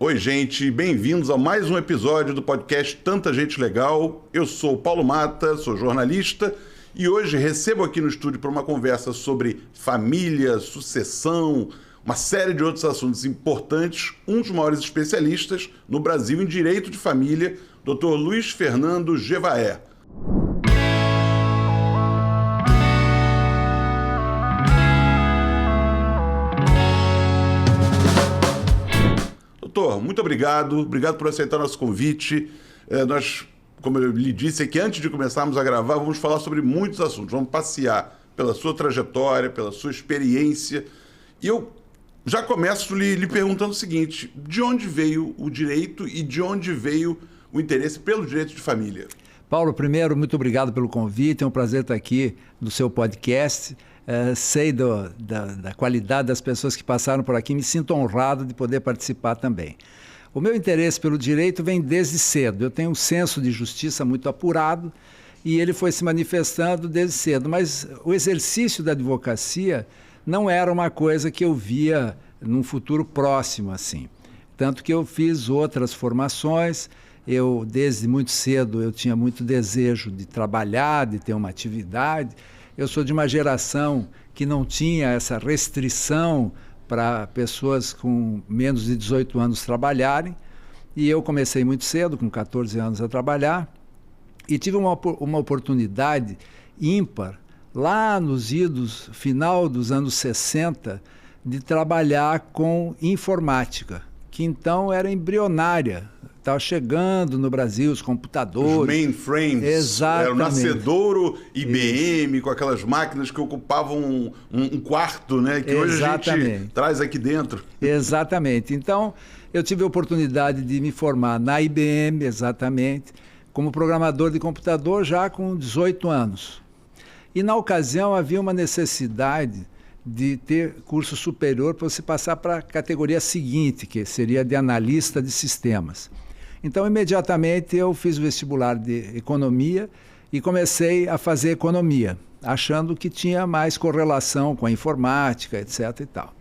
Oi, gente, bem-vindos a mais um episódio do podcast Tanta Gente Legal. Eu sou o Paulo Mata, sou jornalista e hoje recebo aqui no estúdio para uma conversa sobre família, sucessão, uma série de outros assuntos importantes, um dos maiores especialistas no Brasil em direito de família, Dr. Luiz Fernando Gevaert. Doutor, muito obrigado por aceitar nosso convite. Nós, como eu lhe disse aqui, antes de começarmos a gravar, vamos falar sobre muitos assuntos. Vamos passear pela sua trajetória, pela sua experiência. E eu já começo lhe perguntando o seguinte: de onde veio o direito e de onde veio o interesse pelo direito de família? Paulo, primeiro, muito obrigado pelo convite. É um prazer estar aqui no seu podcast. Sei da qualidade das pessoas que passaram por aqui, me sinto honrado de poder participar também. O meu interesse pelo direito vem desde cedo. Eu tenho um senso de justiça muito apurado e ele foi se manifestando desde cedo. Mas o exercício da advocacia não era uma coisa que eu via num futuro próximo assim. Tanto que eu fiz outras formações. Desde muito cedo, eu tinha muito desejo de trabalhar, de ter uma atividade. Eu sou de uma geração que não tinha essa restrição para pessoas com menos de 18 anos trabalharem. E eu comecei muito cedo, com 14 anos, a trabalhar. E tive uma oportunidade ímpar, lá nos final dos anos 60, de trabalhar com informática, que então era embrionária. Estava chegando no Brasil os computadores. Os mainframes. Exatamente. Era o nascedouro IBM, isso, com aquelas máquinas que ocupavam um quarto, né? Que hoje a gente traz aqui dentro. Exatamente. Então, eu tive a oportunidade de me formar na IBM, exatamente, como programador de computador já com 18 anos. E, na ocasião, havia uma necessidade de ter curso superior para você passar para a categoria seguinte, que seria de analista de sistemas. Então, imediatamente, eu fiz o vestibular de economia e comecei a fazer economia, achando que tinha mais correlação com a informática, etc. e tal.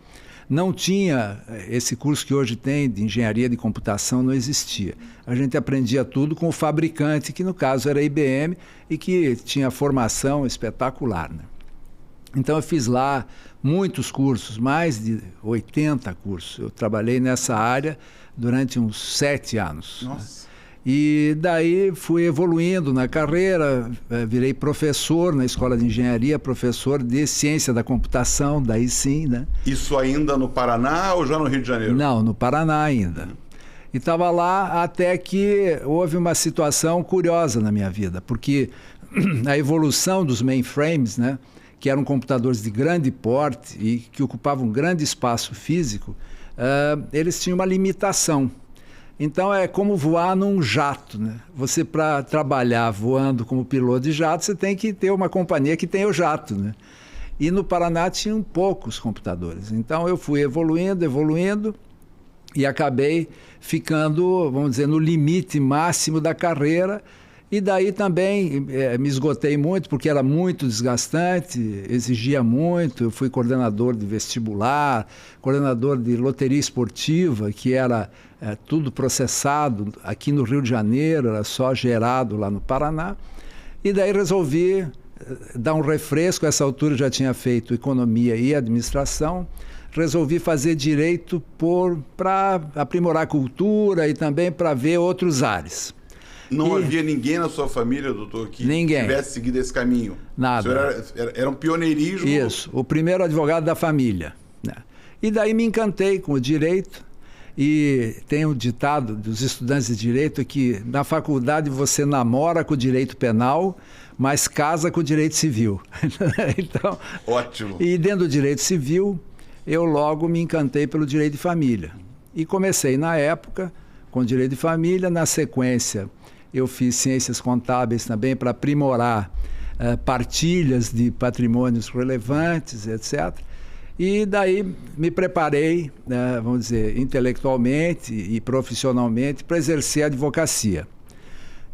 Não tinha esse curso que hoje tem de engenharia de computação, não existia. A gente aprendia tudo com o fabricante, que no caso era a IBM, e que tinha formação espetacular, né? Então eu fiz lá muitos cursos, mais de 80 cursos. Eu trabalhei nessa área durante uns 7 anos. Nossa. E daí fui evoluindo na carreira, virei professor na escola de engenharia, professor de ciência da computação, daí sim, né? Isso ainda no Paraná ou já no Rio de Janeiro? Não, no Paraná ainda. E estava lá até que houve uma situação curiosa na minha vida, porque a evolução dos mainframes, né, que eram computadores de grande porte e que ocupavam um grande espaço físico, eles tinham uma limitação. Então é como voar num jato, né? Você, para trabalhar voando como piloto de jato, você tem que ter uma companhia que tenha o jato, né? E no Paraná tinham poucos computadores. Então eu fui evoluindo e acabei ficando, vamos dizer, no limite máximo da carreira. E daí também me esgotei muito, porque era muito desgastante, exigia muito. Eu fui coordenador de vestibular, coordenador de loteria esportiva, que era tudo processado aqui no Rio de Janeiro, era só gerado lá no Paraná. E daí resolvi dar um refresco. Essa altura eu já tinha feito economia e administração. Resolvi fazer direito para aprimorar a cultura e também para ver outros ares. Não havia ninguém na sua família, doutor, que tivesse seguido esse caminho? Nada. O senhor era um pioneirismo? Isso, o primeiro advogado da família, né? E daí me encantei com o direito. E tem um ditado dos estudantes de direito que na faculdade você namora com o direito penal, mas casa com o direito civil. Então, ótimo. E dentro do direito civil, eu logo me encantei pelo direito de família. E comecei na época com direito de família, na sequência eu fiz ciências contábeis também para aprimorar partilhas de patrimônios relevantes, etc. E daí me preparei, vamos dizer, intelectualmente e profissionalmente para exercer a advocacia.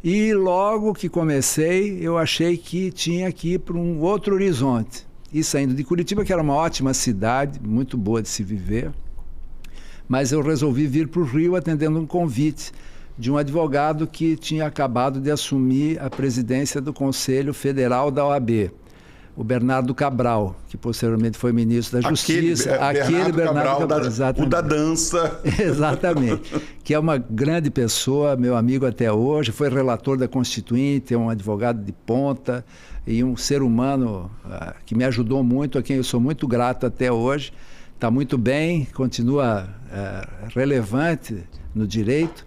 E logo que comecei, eu achei que tinha que ir para um outro horizonte. E saindo de Curitiba, que era uma ótima cidade, muito boa de se viver, mas eu resolvi vir para o Rio atendendo um convite de um advogado que tinha acabado de assumir a presidência do Conselho Federal da OAB, o Bernardo Cabral, que posteriormente foi ministro da Justiça. Aquele Bernardo Cabral, o da dança. Exatamente. Que é uma grande pessoa, meu amigo até hoje, foi relator da Constituinte, é um advogado de ponta e um ser humano que me ajudou muito, a quem eu sou muito grato até hoje. Está muito bem, continua relevante no direito.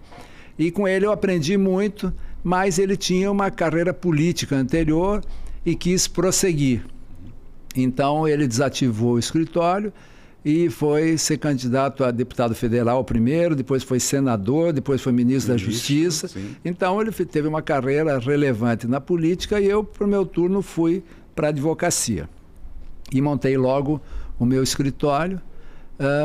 E com ele eu aprendi muito, mas ele tinha uma carreira política anterior e quis prosseguir. Então ele desativou o escritório e foi ser candidato a deputado federal primeiro, depois foi senador, depois foi ministro da Justiça. Sim. Então ele teve uma carreira relevante na política e eu, para o meu turno, fui para a advocacia. E montei logo o meu escritório,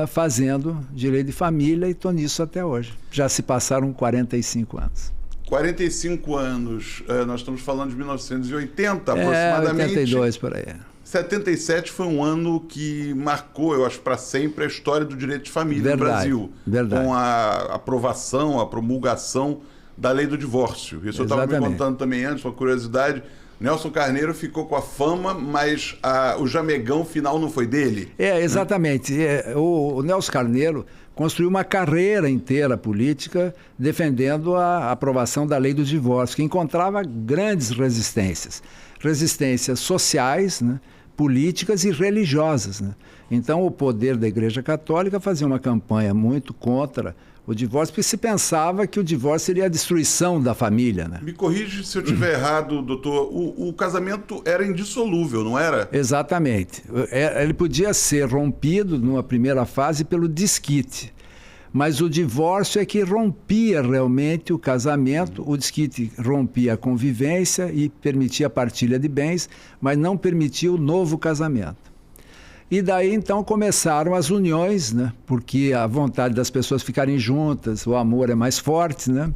fazendo direito de família, e estou nisso até hoje. Já se passaram 45 anos. 45 anos, nós estamos falando de 1980 aproximadamente. 82 por aí. 77 foi um ano que marcou, eu acho, para sempre a história do direito de família no Brasil. Verdade. Com a aprovação, a promulgação da lei do divórcio. Isso eu estava me contando também antes, uma curiosidade. Nelson Carneiro ficou com a fama, mas o jamegão final não foi dele? Exatamente. O Nelson Carneiro construiu uma carreira inteira política defendendo a aprovação da lei do divórcio, que encontrava grandes resistências. Resistências sociais, né, políticas e religiosas. Né? Então, o poder da Igreja Católica fazia uma campanha muito contra o divórcio, porque se pensava que o divórcio seria a destruição da família. Né? Me corrige se eu estiver errado, doutor. O casamento era indissolúvel, não era? Exatamente. Ele podia ser rompido numa primeira fase pelo desquite, mas o divórcio é que rompia realmente o casamento. O desquite rompia a convivência e permitia a partilha de bens, mas não permitia o novo casamento. E daí, então, começaram as uniões, né? Porque a vontade das pessoas ficarem juntas, o amor é mais forte, né?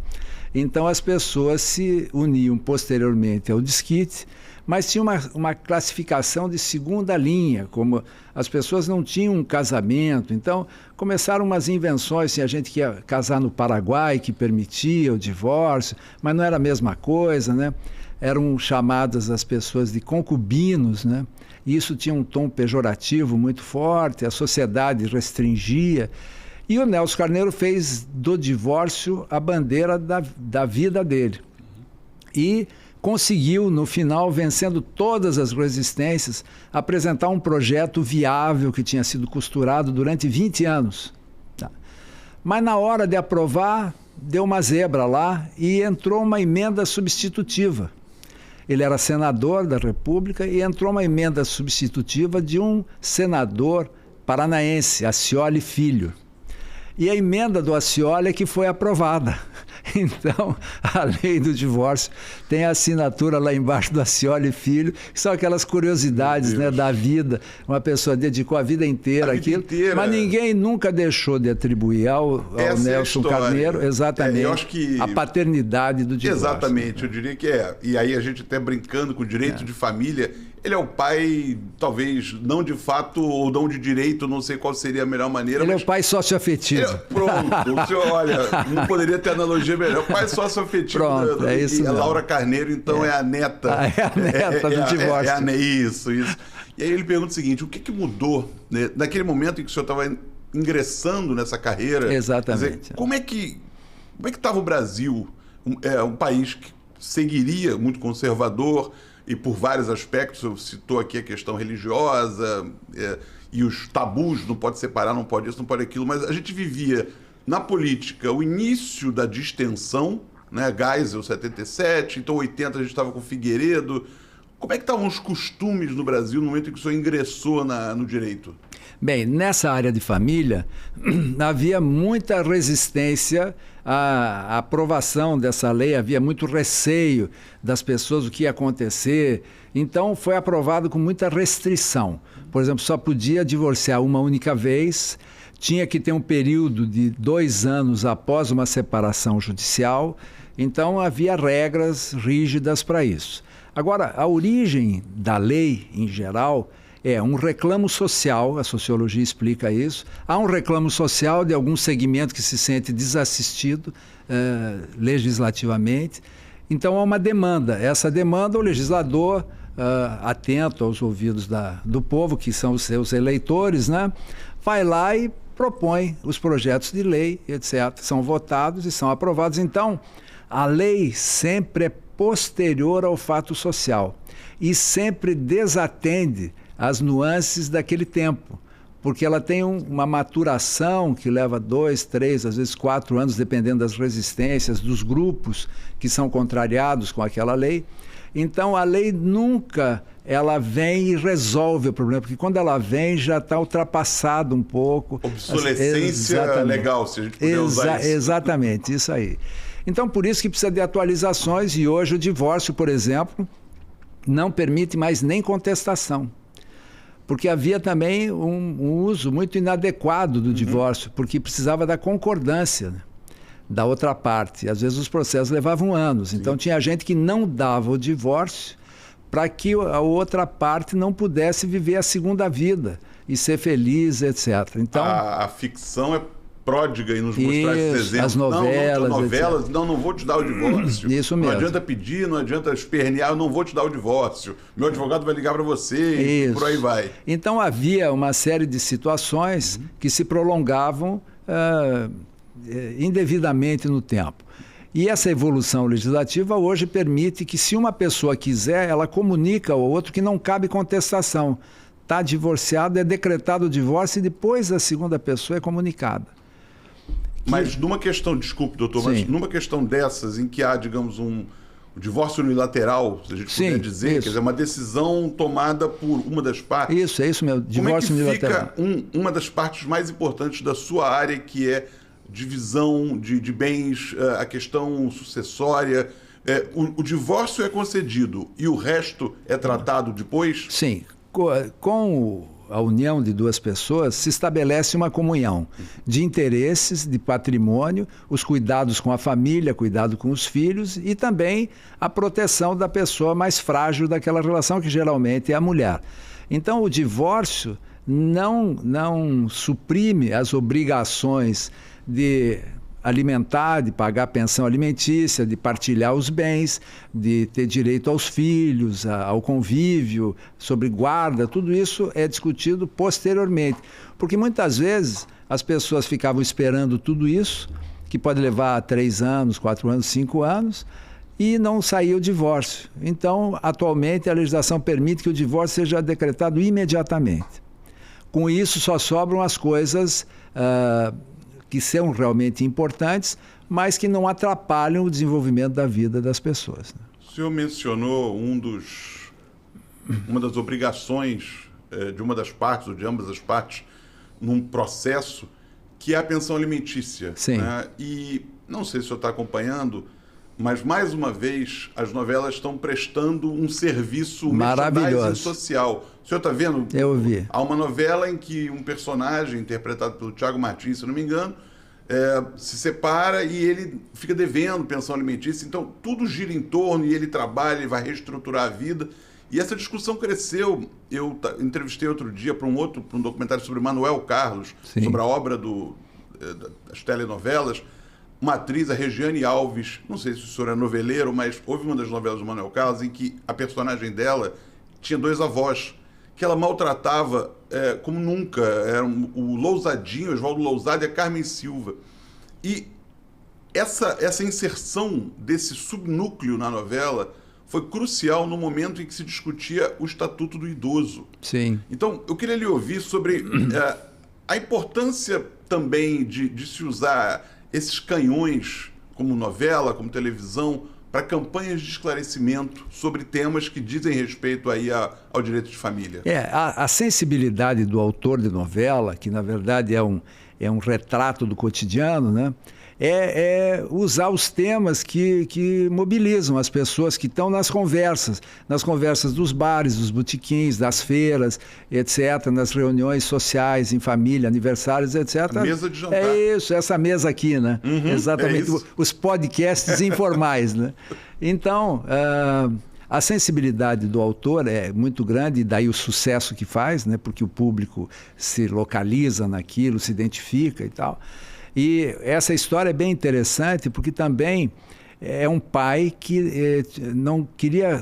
Então, as pessoas se uniam posteriormente ao desquite, mas tinha uma classificação de segunda linha, como as pessoas não tinham um casamento. Então, começaram umas invenções, assim, a gente que ia casar no Paraguai, que permitia o divórcio, mas não era a mesma coisa, né? Eram chamadas as pessoas de concubinos, né? E isso tinha um tom pejorativo muito forte, a sociedade restringia. E o Nelson Carneiro fez do divórcio a bandeira da vida dele. E conseguiu, no final, vencendo todas as resistências, apresentar um projeto viável que tinha sido costurado durante 20 anos. Tá. Mas na hora de aprovar, deu uma zebra lá e entrou uma emenda substitutiva. Ele era senador da República e entrou uma emenda substitutiva de um senador paranaense, Ascioli Filho. E a emenda do Ascioli é que foi aprovada. Então, a lei do divórcio tem a assinatura lá embaixo do Ascioli Filho, que são aquelas curiosidades, né, da vida. Uma pessoa dedicou a vida inteira àquilo, mas ninguém nunca deixou de atribuir ao Nelson Carneiro exatamente eu acho que... a paternidade do divórcio. Exatamente, eu diria que é. E aí a gente até brincando com o direito de família, ele é o pai, talvez, não de fato ou não de direito, não sei qual seria a melhor maneira. Ele é o pai socioafetivo. Pronto, o senhor, olha, não poderia ter analogia melhor. O pai socioafetivo. Pronto, é isso. E a Laura Carneiro, então, é a neta. É a neta do divórcio. Isso. E aí ele pergunta o seguinte, o que mudou, né, naquele momento em que o senhor estava ingressando nessa carreira? Exatamente. Dizer, como é que estava o Brasil, um país que seguiria muito conservador, e por vários aspectos, eu citou aqui a questão religiosa e os tabus, não pode separar, não pode isso, não pode aquilo, mas a gente vivia na política o início da distensão, né? Geisel, 77, então 80 a gente estava com Figueiredo. Como é que estavam os costumes no Brasil no momento em que o senhor ingressou no direito? Bem, nessa área de família, havia muita resistência à aprovação dessa lei, havia muito receio das pessoas, o que ia acontecer. Então, foi aprovado com muita restrição. Por exemplo, só podia divorciar uma única vez, tinha que ter um período de 2 anos após uma separação judicial. Então, havia regras rígidas para isso. Agora, a origem da lei, em geral, é um reclamo social, a sociologia explica isso. Há um reclamo social de algum segmento que se sente desassistido legislativamente. Então há uma demanda. Essa demanda, o legislador, atento aos ouvidos do povo, que são os seus eleitores, né, vai lá e propõe os projetos de lei, etc. São votados e são aprovados. Então, a lei sempre é posterior ao fato social e sempre desatende as nuances daquele tempo, porque ela tem uma maturação que leva 2, 3, às vezes 4 anos, dependendo das resistências, dos grupos que são contrariados com aquela lei. Então, a lei nunca ela vem e resolve o problema, porque quando ela vem já está ultrapassado um pouco. Obsolescência legal, se a gente puder usar isso. Exatamente, isso aí. Então, por isso que precisa de atualizações, e hoje o divórcio, por exemplo, não permite mais nem contestação. Porque havia também um uso muito inadequado do divórcio, porque precisava da concordância, né, da outra parte. Às vezes os processos levavam anos. Sim. Então tinha gente que não dava o divórcio para que a outra parte não pudesse viver a segunda vida e ser feliz, etc. Então, a ficção é pródiga em nos mostrar esse exemplo. As novelas, não vou te dar o divórcio. Isso mesmo. Não adianta pedir, não adianta espernear, eu não vou te dar o divórcio. Meu advogado vai ligar para você e por aí vai. Então havia uma série de situações que se prolongavam indevidamente no tempo. E essa evolução legislativa hoje permite que, se uma pessoa quiser, ela comunica ao outro que não cabe contestação. Está divorciado, é decretado o divórcio e depois a segunda pessoa é comunicada. Mas numa questão, desculpe, doutor, mas numa questão dessas em que há, digamos, um divórcio unilateral, se a gente puder dizer, quer dizer, uma decisão tomada por uma das partes. Isso, é isso mesmo, divórcio unilateral. Como é que fica uma das partes mais importantes da sua área, que é divisão de bens, a questão sucessória? O divórcio é concedido e o resto é tratado depois? Sim. Com a união de duas pessoas, se estabelece uma comunhão de interesses, de patrimônio, os cuidados com a família, cuidado com os filhos e também a proteção da pessoa mais frágil daquela relação, que geralmente é a mulher. Então, o divórcio não suprime as obrigações de alimentar, de pagar pensão alimentícia, de partilhar os bens, de ter direito aos filhos, ao convívio, sobre guarda, tudo isso é discutido posteriormente. Porque muitas vezes as pessoas ficavam esperando tudo isso, que pode levar 3 anos, 4 anos, 5 anos, e não saía o divórcio. Então, atualmente, a legislação permite que o divórcio seja decretado imediatamente. Com isso, só sobram as coisas que são realmente importantes, mas que não atrapalham o desenvolvimento da vida das pessoas. O senhor mencionou uma das obrigações de uma das partes, ou de ambas as partes, num processo, que é a pensão alimentícia. Sim. Né? E não sei se o senhor está acompanhando, mas, mais uma vez, as novelas estão prestando um serviço maravilhoso social. O senhor está vendo? Eu vi. Há uma novela em que um personagem, interpretado pelo Thiago Martins, se não me engano, se separa e ele fica devendo pensão alimentícia. Então, tudo gira em torno e ele trabalha, ele vai reestruturar a vida. E essa discussão cresceu. Eu entrevistei outro dia para um documentário sobre Manuel Carlos, Sim. sobre a obra das telenovelas. Uma atriz, a Regiane Alves, não sei se o senhor é noveleiro, mas houve uma das novelas do Manuel Carlos em que a personagem dela tinha 2 avós, que ela maltratava como nunca. Eram o Lousadinho, Oswaldo Lousada e a Carmen Silva. E essa inserção desse subnúcleo na novela foi crucial no momento em que se discutia o Estatuto do Idoso. Sim. Então, eu queria lhe ouvir sobre a importância também de se usar esses canhões, como novela, como televisão, para campanhas de esclarecimento sobre temas que dizem respeito aí ao direito de família. A sensibilidade do autor de novela, que na verdade é um retrato do cotidiano, né? É usar os temas que mobilizam as pessoas que estão nas conversas dos bares, dos botequins, das feiras, etc., nas reuniões sociais, em família, aniversários, etc. A mesa de jantar. É isso, essa mesa aqui, né? Exatamente, os podcasts informais, né? Então, A sensibilidade do autor é muito grande, e daí o sucesso que faz, né? Porque o público se localiza naquilo, se identifica e tal. E essa história é bem interessante porque também é um pai que não queria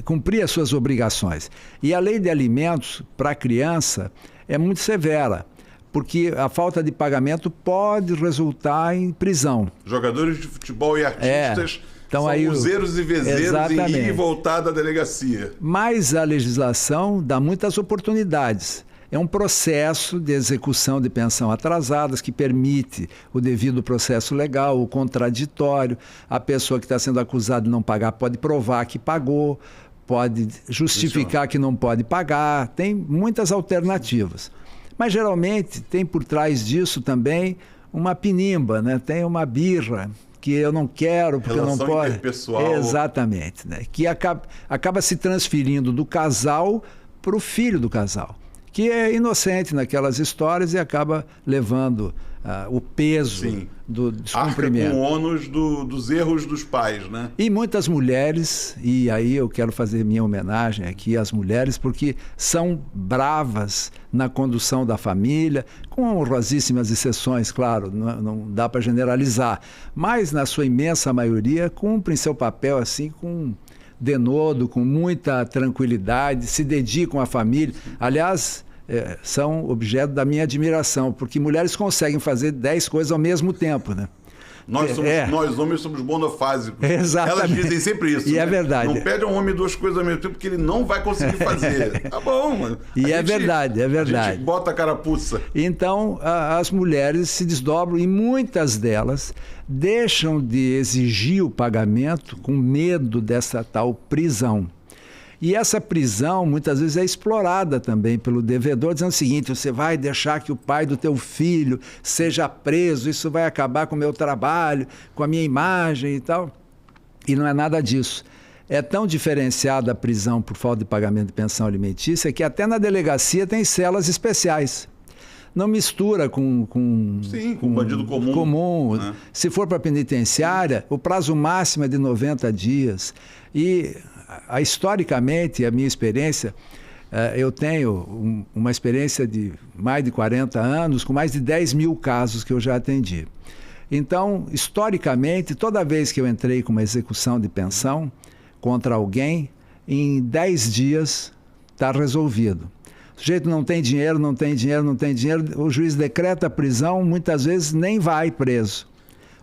cumprir as suas obrigações. E a lei de alimentos para a criança é muito severa, porque a falta de pagamento pode resultar em prisão. Jogadores de futebol e artistas então são aí useiros e vezeiros em ir e voltar da delegacia. Mas a legislação dá muitas oportunidades. É um processo de execução de pensão atrasadas que permite o devido processo legal, o contraditório. A pessoa que está sendo acusada de não pagar pode provar que pagou, pode justificar que não pode pagar. Tem muitas alternativas. Mas geralmente tem por trás disso também uma pinimba, né? Tem uma birra que eu não quero porque eu não posso. Relação interpessoal. Exatamente, né? Que acaba se transferindo do casal para o filho do casal, que é inocente naquelas histórias e acaba levando o peso do descumprimento. Arca com o ônus dos erros dos pais, né? E muitas mulheres, e aí eu quero fazer minha homenagem aqui às mulheres, porque são bravas na condução da família, com honrosíssimas exceções, claro, não dá para generalizar, mas na sua imensa maioria cumprem seu papel assim com denodo, com muita tranquilidade, se dedicam à família. Aliás, são objeto da minha admiração, porque mulheres conseguem fazer 10 coisas ao mesmo tempo, né? Nós homens somos monofásicos. Exatamente. Elas dizem sempre isso. E é verdade. Não pede a um homem 2 coisas ao mesmo tempo, porque ele não vai conseguir fazer. Tá bom, mano. Verdade. A gente bota a carapuça. Então, as mulheres se desdobram e muitas delas deixam de exigir o pagamento com medo dessa tal prisão. E essa prisão, muitas vezes, é explorada também pelo devedor, dizendo o seguinte: você vai deixar que o pai do teu filho seja preso, isso vai acabar com o meu trabalho, com a minha imagem e tal. E não é nada disso. É tão diferenciada a prisão por falta de pagamento de pensão alimentícia que até na delegacia tem celas especiais. Não mistura com bandido comum. Né? Se for para penitenciária, o prazo máximo é de 90 dias. E historicamente, a minha experiência, eu tenho uma experiência de mais de 40 anos, com mais de 10 mil casos que eu já atendi. Então, historicamente, toda vez que eu entrei com uma execução de pensão contra alguém, em 10 dias está resolvido. O sujeito não tem dinheiro, o juiz decreta a prisão, muitas vezes nem vai preso.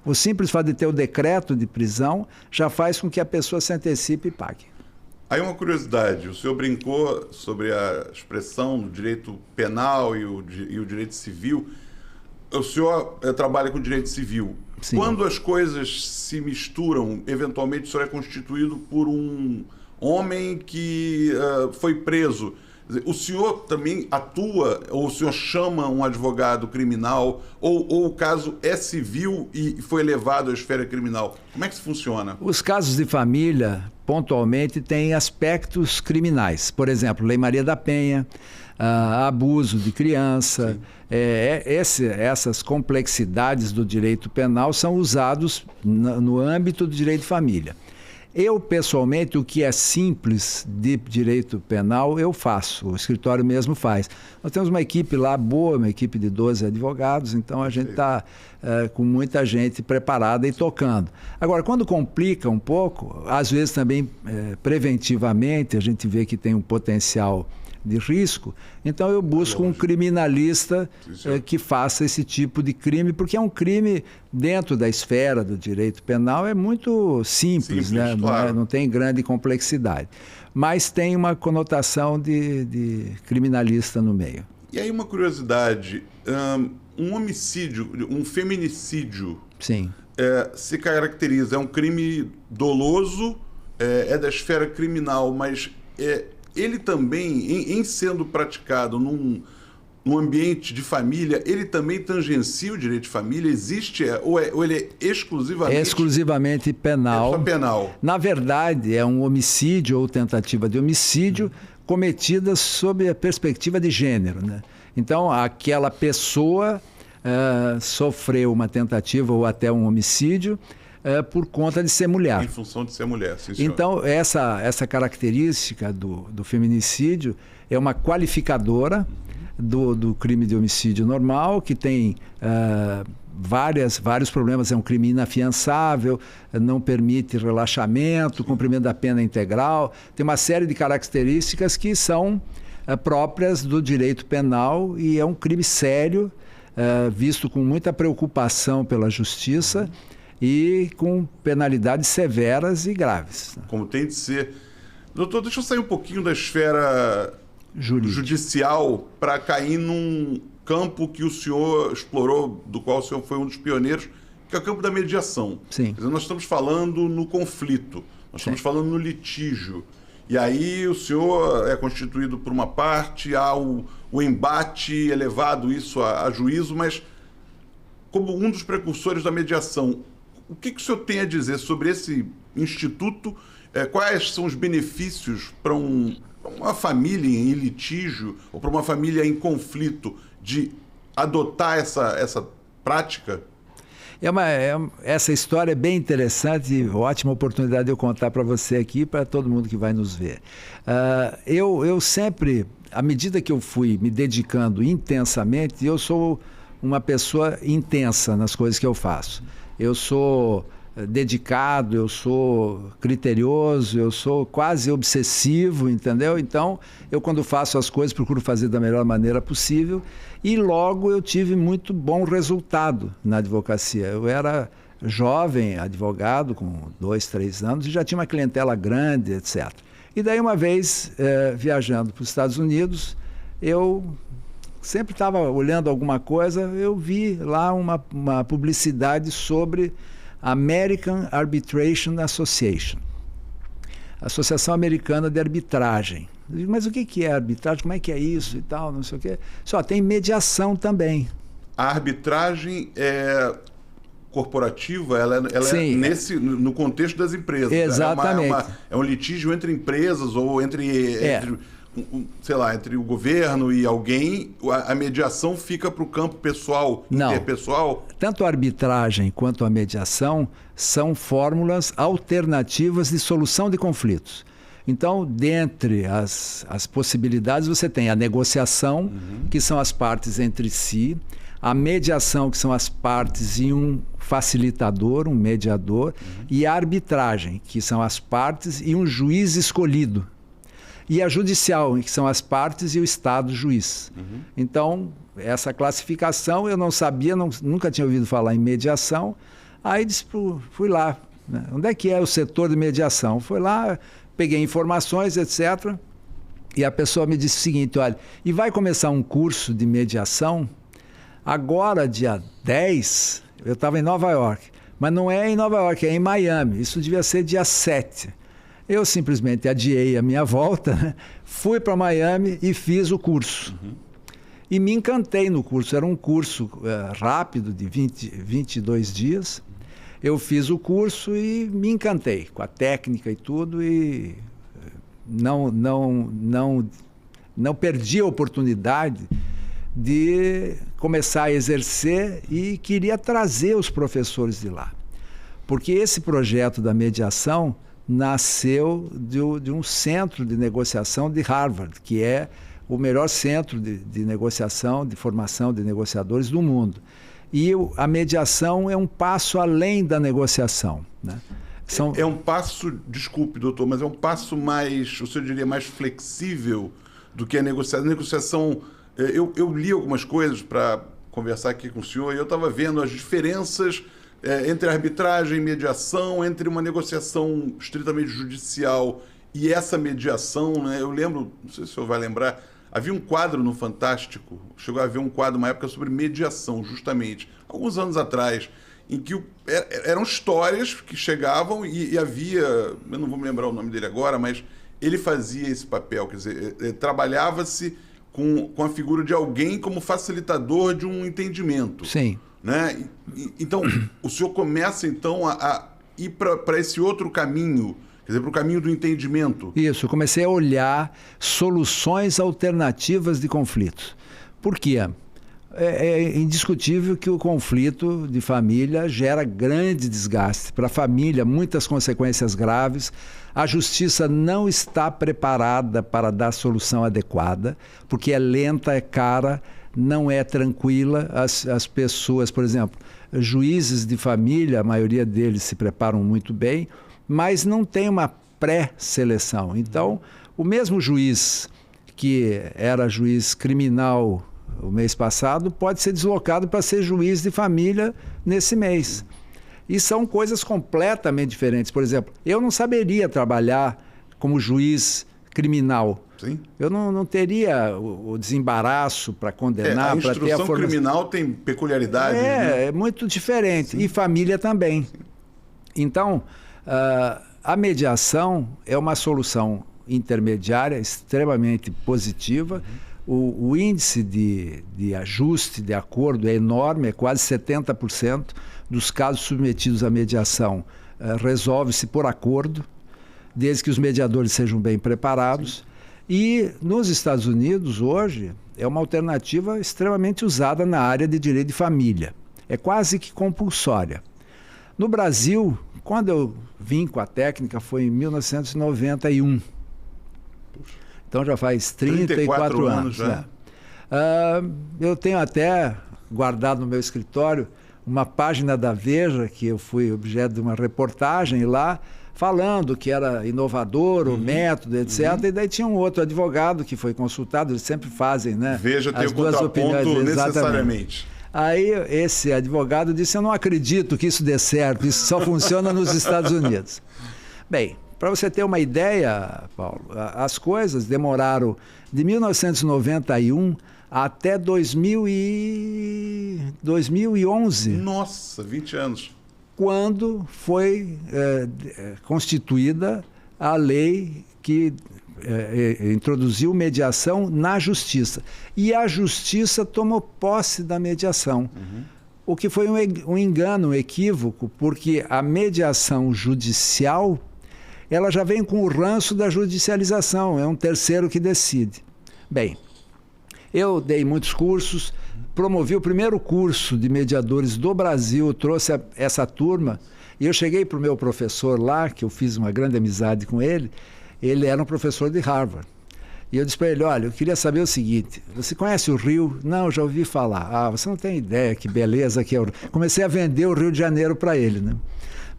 O simples fato de ter o decreto de prisão já faz com que a pessoa se antecipe e pague. Aí uma curiosidade, o senhor brincou sobre a expressão do direito penal e o direito civil. O senhor trabalha com direito civil. Sim. Quando as coisas se misturam, eventualmente o senhor é constituído por um homem que foi preso. O senhor também atua, ou o senhor chama um advogado criminal, ou o caso é civil e foi levado à esfera criminal? Como é que isso funciona? Os casos de família, pontualmente, têm aspectos criminais. Por exemplo, Lei Maria da Penha, abuso de criança. Essas complexidades do direito penal são usados no âmbito do direito de família. Eu, pessoalmente, o que é simples de direito penal, eu faço. O escritório mesmo faz. Nós temos uma equipe lá boa, uma equipe de 12 advogados, então a gente está com muita gente preparada e tocando. Agora, quando complica um pouco, às vezes também preventivamente, a gente vê que tem um potencial de risco, então eu busco um criminalista que faça esse tipo de crime, porque é um crime dentro da esfera do direito penal, é muito simples, né? Claro. Não tem grande complexidade, mas tem uma conotação de criminalista no meio. E aí uma curiosidade, um homicídio, um feminicídio, Sim. Se caracteriza, é um crime doloso, é da esfera criminal, mas ele também, em sendo praticado num ambiente de família, ele também tangencia o direito de família? Existe, ou ele é exclusivamente... É exclusivamente penal. É só penal. Na verdade, é um homicídio ou tentativa de homicídio cometida sob a perspectiva de gênero, né? Então, aquela pessoa sofreu uma tentativa ou até um homicídio por conta de ser mulher. Em função de ser mulher, sim, senhor. Então, essa característica do feminicídio é uma qualificadora do crime de homicídio normal, que tem vários problemas. É um crime inafiançável, não permite relaxamento, cumprimento da pena integral. Tem uma série de características que são próprias do direito penal e é um crime sério, visto com muita preocupação pela justiça e com penalidades severas e graves. Como tem de ser. Doutor, deixa eu sair um pouquinho da esfera judicial para cair num campo que o senhor explorou, do qual o senhor foi um dos pioneiros, que é o campo da mediação. Sim. Quer dizer, nós estamos falando no conflito, nós estamos falando no litígio. E aí o senhor é constituído por uma parte, há o embate elevado isso a juízo, mas como um dos precursores da mediação, o que o senhor tem a dizer sobre esse instituto? Quais são os benefícios para uma família em litígio ou para uma família em conflito de adotar essa prática? Essa história é bem interessante e ótima oportunidade de eu contar para você aqui e para todo mundo que vai nos ver. Eu sempre, à medida que eu fui me dedicando intensamente, eu sou uma pessoa intensa nas coisas que eu faço. Eu sou dedicado, eu sou criterioso, eu sou quase obsessivo, entendeu? Então, eu quando faço as coisas procuro fazer da melhor maneira possível e logo eu tive muito bom resultado na advocacia. Eu era jovem advogado, com 2, 3 anos, e já tinha uma clientela grande, etc. E daí uma vez, viajando para os Estados Unidos, eu sempre estava olhando alguma coisa, eu vi lá uma publicidade sobre American Arbitration Association, Associação Americana de Arbitragem. Eu digo, mas o que é arbitragem? Como é que é isso e tal, não sei o quê. Só tem mediação também. A arbitragem é corporativa, ela Sim, no contexto das empresas. Exatamente. É um litígio entre empresas ou entre o governo e alguém, a mediação fica para o campo pessoal, interpessoal? Tanto a arbitragem quanto a mediação são fórmulas alternativas de solução de conflitos. Então, dentre as possibilidades, você tem a negociação, que são as partes entre si, a mediação, que são as partes e um facilitador, um mediador, e a arbitragem, que são as partes e um juiz escolhido. E a judicial, que são as partes e o Estado juiz. Então, essa classificação eu não sabia, nunca tinha ouvido falar em mediação. Aí fui lá, né? Onde é que é o setor de mediação? Fui lá, peguei informações, etc. E a pessoa me disse o seguinte, olha, e vai começar um curso de mediação agora, dia 10, eu estava em Nova York, mas não é em Nova York, é em Miami. Isso devia ser dia 7. Eu simplesmente adiei a minha volta, né? Fui para Miami e fiz o curso. E me encantei no curso. Era um curso rápido, de 22 dias. Eu fiz o curso e me encantei com a técnica e tudo. E não perdi a oportunidade de começar a exercer e queria trazer os professores de lá. Porque esse projeto da mediação nasceu de um centro de negociação de Harvard, que é o melhor centro de negociação, de formação de negociadores do mundo. E a mediação é um passo além da negociação, né? É um passo, desculpe, doutor, mas é um passo mais, o senhor diria, mais flexível do que a negociação. A negociação, eu li algumas coisas para conversar aqui com o senhor e eu estava vendo as diferenças entre arbitragem e mediação, entre uma negociação estritamente judicial e essa mediação, né? Eu lembro, não sei se o senhor vai lembrar, havia um quadro no Fantástico, chegou a haver um quadro uma época sobre mediação, justamente, alguns anos atrás, em que eram histórias que chegavam e havia, eu não vou me lembrar o nome dele agora, mas ele fazia esse papel, quer dizer, trabalhava-se com a figura de alguém como facilitador de um entendimento. Sim. Né? Então, o senhor começa então a ir para esse outro caminho, quer dizer, para o caminho do entendimento. Isso, eu comecei a olhar soluções alternativas de conflitos. Por quê? É indiscutível que o conflito de família gera grande desgaste para a família, muitas consequências graves. A justiça não está preparada para dar solução adequada, porque é lenta, é cara, não é tranquila. As pessoas, por exemplo, juízes de família, a maioria deles se preparam muito bem, mas não tem uma pré-seleção. Então, o mesmo juiz que era juiz criminal o mês passado, pode ser deslocado para ser juiz de família nesse mês. E são coisas completamente diferentes. Por exemplo, eu não saberia trabalhar como juiz criminal. Sim. Eu não teria o desembaraço para condenar, para ter a formação. A instrução criminal tem peculiaridades. É muito diferente. Sim. E família também. Sim. Então, a mediação é uma solução intermediária extremamente positiva. O índice de ajuste, de acordo, é enorme, é quase 70% dos casos submetidos à mediação resolve-se por acordo, desde que os mediadores sejam bem preparados. Sim. E nos Estados Unidos, hoje, é uma alternativa extremamente usada na área de direito de família. É quase que compulsória. No Brasil, quando eu vim com a técnica, foi em 1991. Então já faz 34 anos. Já. Eu tenho até guardado no meu escritório uma página da Veja, que eu fui objeto de uma reportagem lá, falando que era inovador o método, etc. E daí tinha um outro advogado que foi consultado, eles sempre fazem, né? Veja, tem o contraponto necessariamente. Aí esse advogado disse, eu não acredito que isso dê certo, isso só funciona nos Estados Unidos. Bem, para você ter uma ideia, Paulo, as coisas demoraram de 1991 até 2011. Nossa, 20 anos. Quando foi constituída a lei que introduziu mediação na justiça. E a justiça tomou posse da mediação. O que foi um engano, um equívoco, porque a mediação judicial ela já vem com o ranço da judicialização, é um terceiro que decide. Bem, eu dei muitos cursos, promovi o primeiro curso de mediadores do Brasil, trouxe essa turma, e eu cheguei para o meu professor lá, que eu fiz uma grande amizade com ele era um professor de Harvard. E eu disse para ele, olha, eu queria saber o seguinte, você conhece o Rio? Não, já ouvi falar. Ah, você não tem ideia que beleza que é o Rio. Comecei a vender o Rio de Janeiro para ele, né?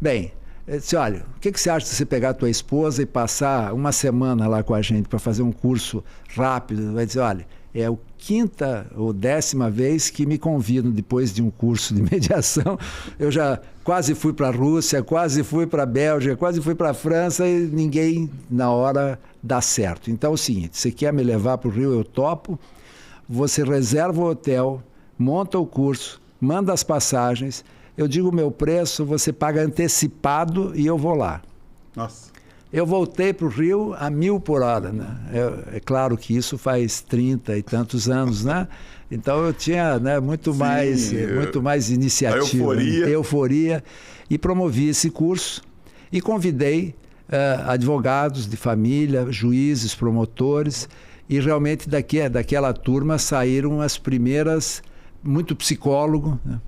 Bem, eu disse, olha, o que você acha de você pegar a tua esposa e passar uma semana lá com a gente para fazer um curso rápido? Vai dizer, olha, é a 5ª ou 10ª vez que me convidam depois de um curso de mediação. Eu já quase fui para a Rússia, quase fui para a Bélgica, quase fui para a França e ninguém na hora dá certo. Então é o seguinte, você quer me levar para o Rio, eu topo, você reserva o hotel, monta o curso, manda as passagens, eu digo o meu preço, você paga antecipado e eu vou lá. Nossa. Eu voltei para o Rio a 1000 por hora, né? É claro que isso faz 30 e tantos anos, né? Então eu tinha, né, muito mais iniciativa, euforia, e promovi esse curso e convidei advogados de família, juízes, promotores, e realmente daquela turma saíram as primeiras, muito psicólogo, né?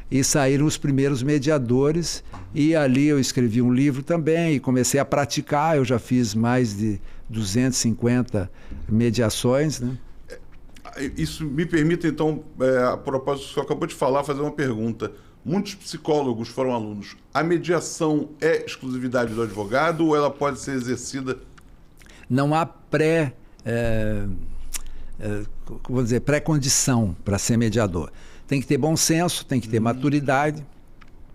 E saíram os primeiros mediadores, e ali eu escrevi um livro também e comecei a praticar. Eu já fiz mais de 250 mediações, né? Isso me permite, então, a propósito do que você acabou de falar, fazer uma pergunta. Muitos psicólogos foram alunos. A mediação é exclusividade do advogado ou ela pode ser exercida? Não há pré-condição para ser mediador. Tem que ter bom senso, tem que ter maturidade.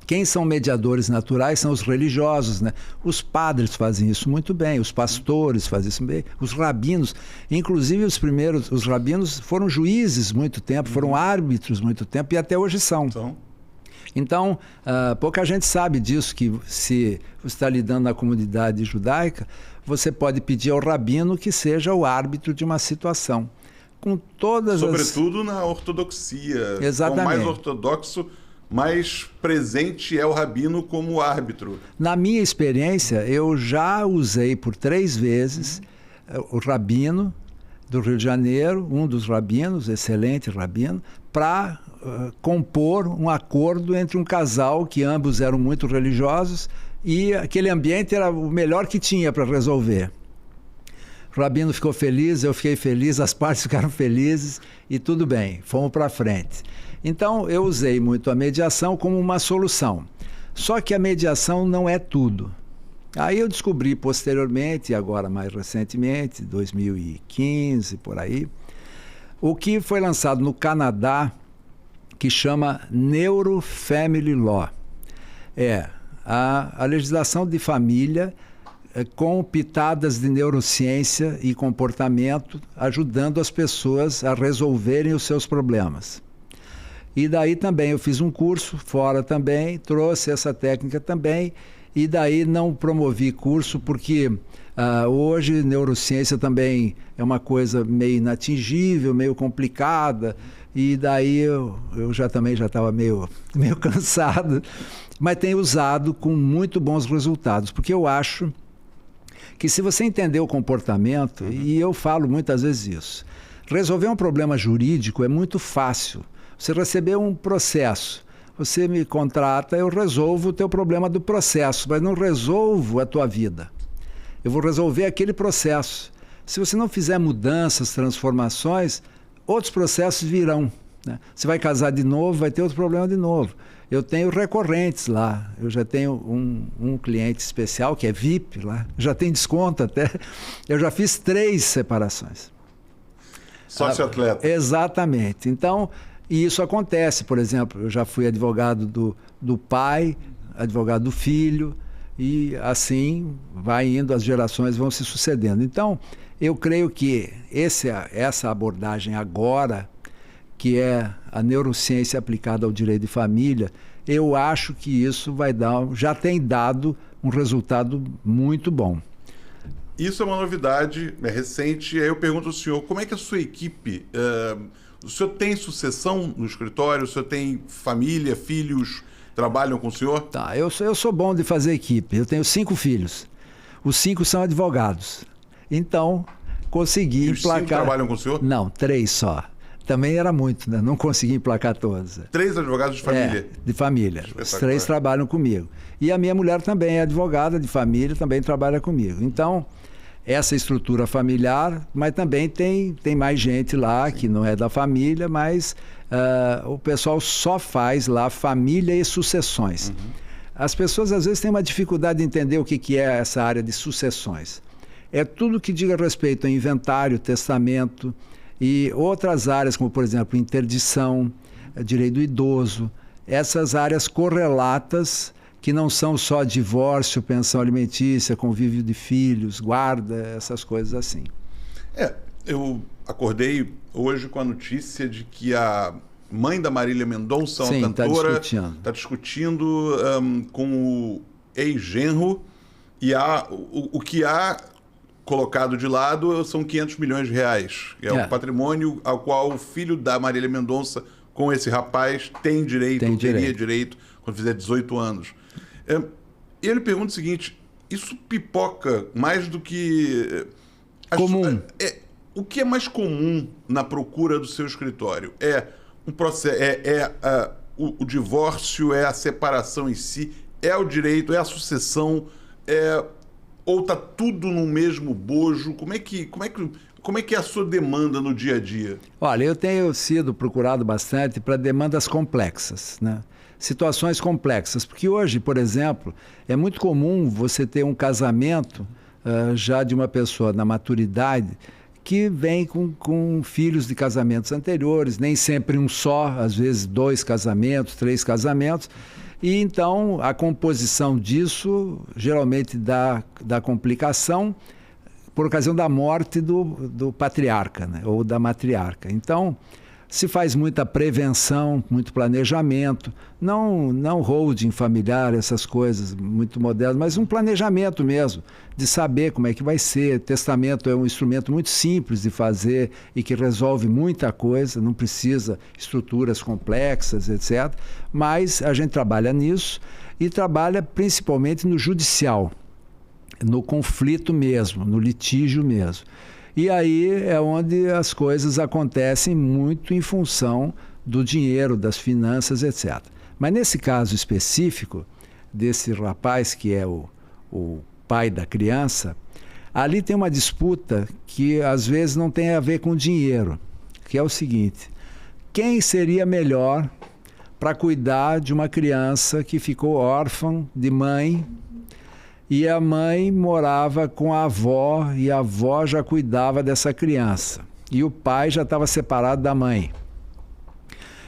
Quem são mediadores naturais são os religiosos, né? Os padres fazem isso muito bem, os pastores fazem isso bem, os rabinos. Inclusive os rabinos foram juízes muito tempo, foram árbitros muito tempo e até hoje são. Então, pouca gente sabe disso, que se você está lidando na comunidade judaica, você pode pedir ao rabino que seja o árbitro de uma situação. Com todas Sobretudo na ortodoxia. Exatamente. Quanto mais ortodoxo, mais presente é o rabino como árbitro. Na minha experiência, eu já usei por 3 vezes o rabino do Rio de Janeiro, um dos rabinos, excelente rabino, para compor um acordo entre um casal que ambos eram muito religiosos e aquele ambiente era o melhor que tinha para resolver. O rabino ficou feliz, eu fiquei feliz, as partes ficaram felizes e tudo bem, fomos para frente. Então eu usei muito a mediação como uma solução. Só que a mediação não é tudo. Aí eu descobri posteriormente, agora mais recentemente, 2015, por aí, o que foi lançado no Canadá, que chama Neuro-Family Law. É a legislação de família com pitadas de neurociência e comportamento, ajudando as pessoas a resolverem os seus problemas. E daí também eu fiz um curso fora também, trouxe essa técnica também, e daí não promovi curso porque hoje neurociência também é uma coisa meio inatingível, meio complicada, e daí eu também já estava meio cansado, mas tenho usado com muito bons resultados, porque eu acho que se você entender o comportamento, e eu falo muitas vezes isso, resolver um problema jurídico é muito fácil. Você recebeu um processo, você me contrata, eu resolvo o teu problema do processo, mas não resolvo a tua vida. Eu vou resolver aquele processo. Se você não fizer mudanças, transformações, outros processos virão, né? Você vai casar de novo, vai ter outro problema de novo. Eu tenho recorrentes lá, eu já tenho um cliente especial que é VIP lá, já tem desconto até, eu já fiz 3 separações. Sócio-atleta. Exatamente. Então, e isso acontece, por exemplo, eu já fui advogado do pai, advogado do filho, e assim vai indo, as gerações vão se sucedendo. Então, eu creio que essa abordagem agora, que é a neurociência aplicada ao direito de família, eu acho que isso já tem dado um resultado muito bom. Isso é uma novidade, é recente. Aí eu pergunto ao senhor, como é que a sua equipe... o senhor tem sucessão no escritório? O senhor tem família, filhos, trabalham com o senhor? Tá, eu sou bom de fazer equipe. Eu tenho 5 filhos. Os 5 são advogados. Então, consegui emplacar... E os 5 trabalham com o senhor? Não, 3 só. Também era muito, né? Não consegui emplacar todos. 3 advogados de família? De família. Os 3 trabalham comigo. E a minha mulher também é advogada de família, também trabalha comigo. Então, essa estrutura familiar, mas também tem mais gente lá que não é da família, mas o pessoal só faz lá família e sucessões. Uhum. As pessoas às vezes têm uma dificuldade de entender o que é essa área de sucessões. É tudo que diga respeito a inventário, testamento e outras áreas, como por exemplo interdição, direito do idoso, essas áreas correlatas que não são só divórcio, pensão alimentícia, convívio de filhos, guarda, essas coisas assim. Eu acordei hoje com a notícia de que a mãe da Marília Mendonça, uma cantora, está discutindo com o ex-genro, e o que há colocado de lado são 500 milhões de reais. É o patrimônio ao qual o filho da Marília Mendonça com esse rapaz teria direito quando fizer 18 anos. Ele pergunta o seguinte, isso pipoca mais do que... Comum. O que é mais comum na procura do seu escritório? É um processo, o divórcio, é a separação em si, é o direito, é a sucessão, ou está tudo no mesmo bojo? Como é que é a sua demanda no dia a dia? Olha, eu tenho sido procurado bastante para demandas complexas, né? Situações complexas, porque hoje, por exemplo, é muito comum você ter um casamento já de uma pessoa na maturidade que vem com filhos de casamentos anteriores, nem sempre um só, às vezes 2 casamentos, 3 casamentos, e então a composição disso geralmente dá complicação por ocasião da morte do patriarca, né? Ou da matriarca. Então, se faz muita prevenção, muito planejamento, não holding familiar, essas coisas muito modernas, mas um planejamento mesmo, de saber como é que vai ser. Testamento é um instrumento muito simples de fazer e que resolve muita coisa, não precisa estruturas complexas, etc. Mas a gente trabalha nisso e trabalha principalmente no judicial, no conflito mesmo, no litígio mesmo. E aí é onde as coisas acontecem muito em função do dinheiro, das finanças, etc. Mas nesse caso específico, desse rapaz que é o pai da criança, ali tem uma disputa que às vezes não tem a ver com dinheiro, que é o seguinte: quem seria melhor para cuidar de uma criança que ficou órfã de mãe e a mãe morava com a avó e a avó já cuidava dessa criança e o pai já estava separado da mãe.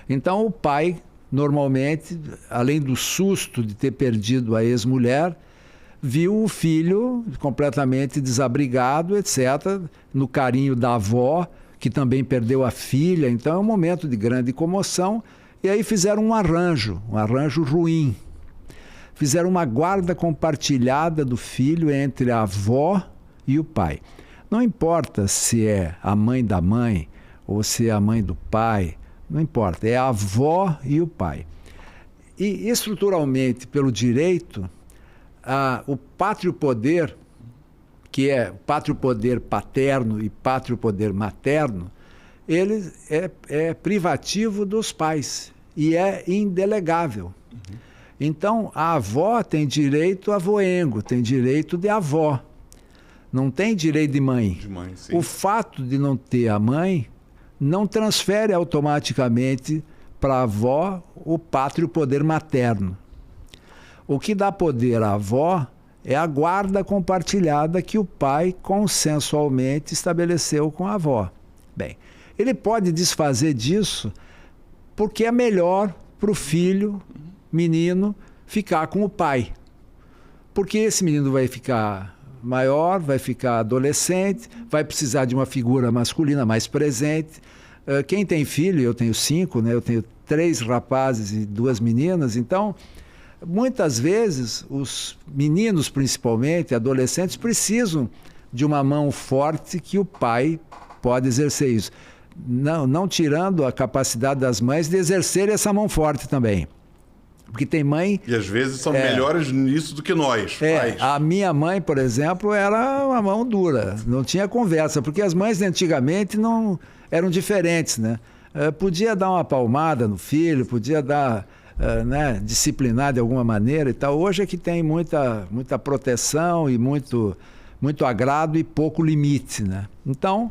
Então o pai, normalmente, além do susto de ter perdido a ex-mulher, viu o filho completamente desabrigado, etc., no carinho da avó, que também perdeu a filha. Então é um momento de grande comoção. E aí fizeram um arranjo ruim. Fizeram uma guarda compartilhada do filho entre a avó e o pai. Não importa se é a mãe da mãe ou se é a mãe do pai, não importa, é a avó e o pai. E estruturalmente, pelo direito, o pátrio poder, que é o pátrio poder paterno e pátrio poder materno, ele é privativo dos pais e é indelegável. Uhum. Então, a avó tem direito a avoengo, tem direito de avó. Não tem direito de mãe. De mãe, sim. O fato de não ter a mãe não transfere automaticamente para a avó o pátrio poder materno. O que dá poder à avó é a guarda compartilhada que o pai consensualmente estabeleceu com a avó. Bem, ele pode desfazer disso porque é melhor para o filho, menino, ficar com o pai. Porque esse menino vai ficar maior, vai ficar adolescente, vai precisar de uma figura masculina mais presente. Quem tem filho, eu tenho 5, né? Eu tenho 3 rapazes e 2 meninas, então muitas vezes os meninos, principalmente, adolescentes, precisam de uma mão forte que o pai pode exercer isso. Não tirando a capacidade das mães de exercer essa mão forte também. Porque tem mãe... E às vezes são melhores nisso do que nós, pais. A minha mãe, por exemplo, era uma mão dura, não tinha conversa, porque as mães de antigamente não eram diferentes, né? Podia dar uma palmada no filho, podia dar... disciplinar de alguma maneira e tal. Hoje é que tem muita proteção e muito agrado e pouco limite, né? Então,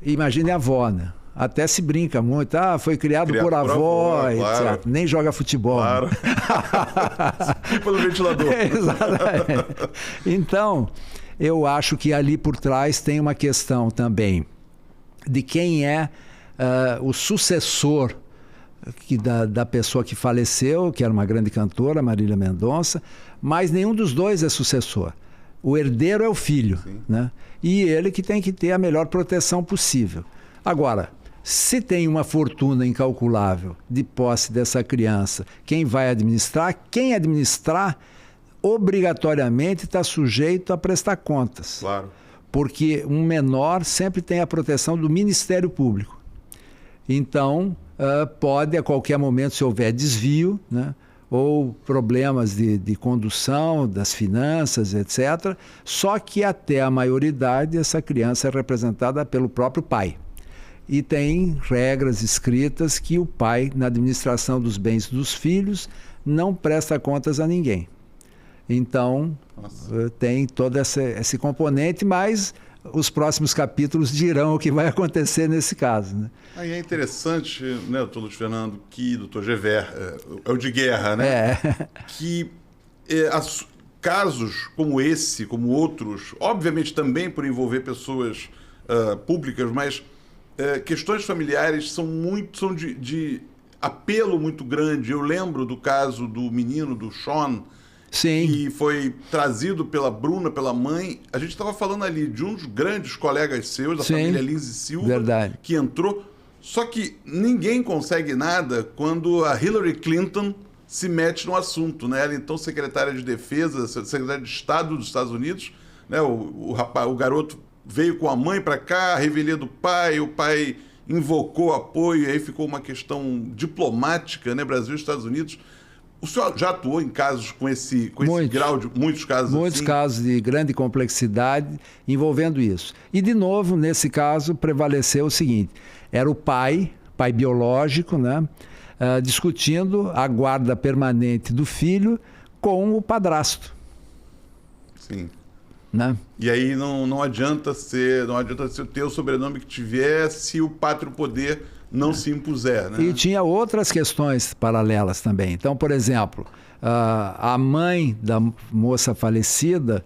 imagine a avó, né? Até se brinca muito. Foi criado por avó, etc. Claro. Nem joga futebol. Claro. Né? Pelo ventilador. Exatamente. Então, eu acho que ali por trás tem uma questão também de quem é o sucessor da pessoa que faleceu, que era uma grande cantora, Marília Mendonça, mas nenhum dos dois é sucessor. O herdeiro é o filho, né? E ele que tem que ter a melhor proteção possível. Agora, se tem uma fortuna incalculável de posse dessa criança, quem vai administrar? Quem administrar obrigatoriamente está sujeito a prestar contas. Claro. Porque um menor sempre tem a proteção do Ministério Público. Então, pode a qualquer momento, se houver desvio, né, ou problemas de condução das finanças, etc., só que até a maioridade essa criança é representada pelo próprio pai. E tem regras escritas que o pai, na administração dos bens dos filhos, não presta contas a ninguém. Então, tem todo esse componente, mas os próximos capítulos dirão o que vai acontecer nesse caso, né? Aí é interessante, né, doutor Luiz Fernando, que doutor Gever, é o de guerra, né? Que casos como esse, como outros, obviamente também por envolver pessoas públicas, mas questões familiares são de apelo muito grande. Eu lembro do caso do menino, do Sean, sim, que foi trazido pela Bruna, pela mãe. A gente estava falando ali de uns grandes colegas seus, da família Lindsay Silva, verdade, que entrou. Só que ninguém consegue nada quando a Hillary Clinton se mete no assunto, né? Ela, então, secretária de Defesa, secretária de Estado dos Estados Unidos, né? O garoto veio com a mãe para cá, a revelia do pai, o pai invocou apoio, e aí ficou uma questão diplomática, né? Brasil e Estados Unidos. O senhor já atuou em casos com esse grau de... Muitos casos Muitos assim? Casos de grande complexidade envolvendo isso. E, de novo, nesse caso, prevaleceu o seguinte: era o pai, pai biológico, né? Discutindo a guarda permanente do filho com o padrasto. Sim. Né? E aí não adianta ter o sobrenome que tiver se o pátrio poder não se impuser, né? E tinha outras questões paralelas também. Então, por exemplo, a mãe da moça falecida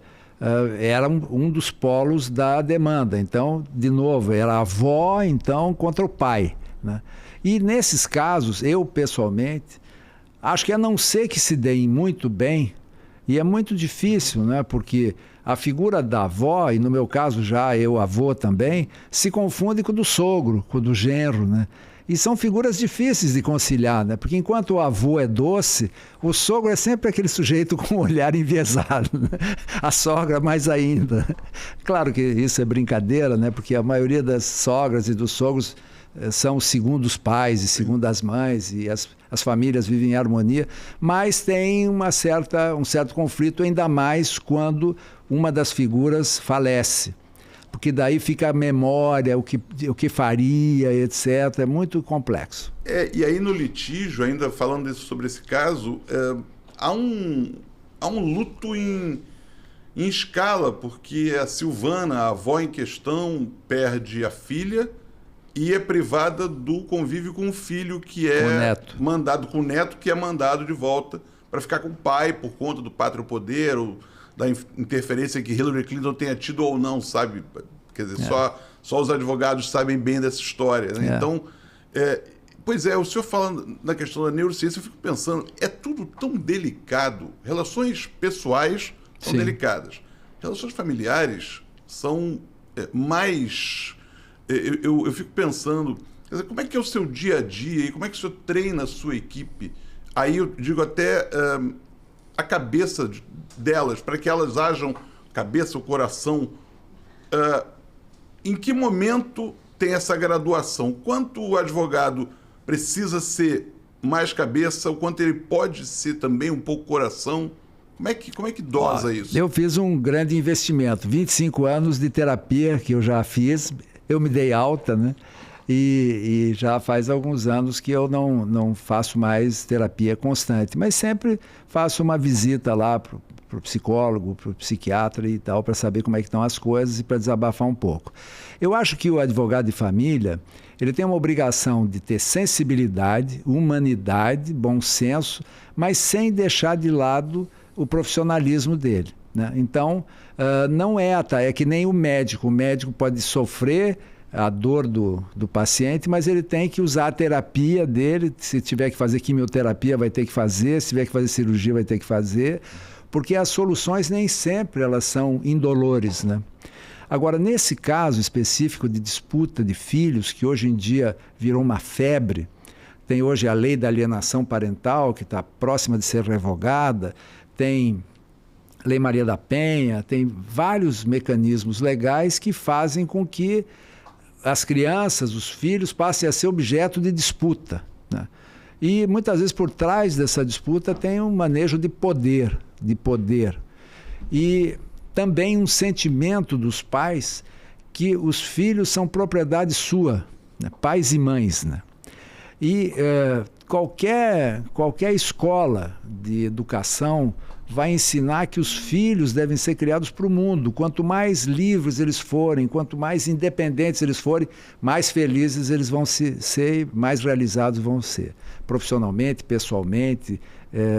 era um dos polos da demanda. Então, de novo, era a avó, então, contra o pai, né? E nesses casos, eu pessoalmente, acho que a não ser que se deem muito bem, e é muito difícil, né? Porque a figura da avó, e no meu caso já eu avô também, se confunde com o do sogro, com o do genro, né? E são figuras difíceis de conciliar, né? Porque enquanto o avô é doce, o sogro é sempre aquele sujeito com um olhar enviesado, né? A sogra mais ainda. Claro que isso é brincadeira, né? Porque a maioria das sogras e dos sogros são segundos pais e segundas mães, e as famílias vivem em harmonia, mas tem um certo conflito, ainda mais quando uma das figuras falece. Porque daí fica a memória, o que faria, etc. É muito complexo. E aí no litígio, ainda falando sobre esse caso, há um luto em escala, porque a Silvana, a avó em questão, perde a filha e é privada do convívio com o filho, que é mandado com o neto, que é mandado de volta para ficar com o pai por conta do pátrio poder, ou da interferência que Hillary Clinton tenha tido ou não, sabe? Quer dizer, só os advogados sabem bem dessa história, né? Então, pois é, o senhor falando na questão da neurociência, eu fico pensando, é tudo tão delicado, relações pessoais são delicadas, relações familiares são mais... Eu fico pensando, quer dizer, como é que é o seu dia a dia e como é que o senhor treina a sua equipe? Aí eu digo até a cabeça delas, para que elas hajam cabeça, o coração. Em que momento tem essa graduação? Quanto o advogado precisa ser mais cabeça, o quanto ele pode ser também um pouco coração? Como é que dosa isso? Eu fiz um grande investimento, 25 anos de terapia que eu já fiz. Eu me dei alta, né? E já faz alguns anos que eu não faço mais terapia constante, mas sempre faço uma visita lá para o psicólogo, para o psiquiatra e tal, para saber como é que estão as coisas e para desabafar um pouco. Eu acho que o advogado de família, ele tem uma obrigação de ter sensibilidade, humanidade, bom senso, mas sem deixar de lado o profissionalismo dele, né? Então, não é que nem o médico pode sofrer a dor do paciente, mas ele tem que usar a terapia dele. Se tiver que fazer quimioterapia, vai ter que fazer. Se tiver que fazer cirurgia, vai ter que fazer. Porque as soluções nem sempre elas são indolores, né? Agora, nesse caso específico de disputa de filhos, que hoje em dia virou uma febre, tem hoje a lei da alienação parental, que está próxima de ser revogada, tem Lei Maria da Penha, tem vários mecanismos legais que fazem com que as crianças, os filhos, passem a ser objeto de disputa, né? E muitas vezes por trás dessa disputa tem um manejo de poder. E também um sentimento dos pais que os filhos são propriedade sua, né? Pais e mães, né? E qualquer escola de educação vai ensinar que os filhos devem ser criados para o mundo. Quanto mais livres eles forem, quanto mais independentes eles forem, mais felizes eles vão ser, mais realizados vão ser. Profissionalmente, pessoalmente,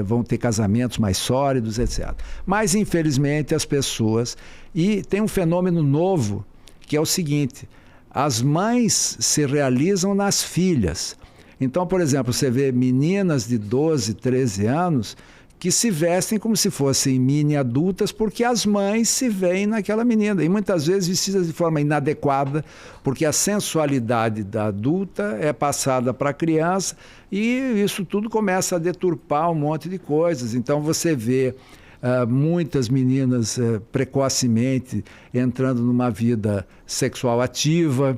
vão ter casamentos mais sólidos, etc. Mas, infelizmente, as pessoas... E tem um fenômeno novo, que é o seguinte: as mães se realizam nas filhas. Então, por exemplo, você vê meninas de 12, 13 anos... que se vestem como se fossem mini adultas, porque as mães se veem naquela menina. E muitas vezes vestidas de forma inadequada, porque a sensualidade da adulta é passada para a criança e isso tudo começa a deturpar um monte de coisas. Então você vê muitas meninas precocemente entrando numa vida sexual ativa.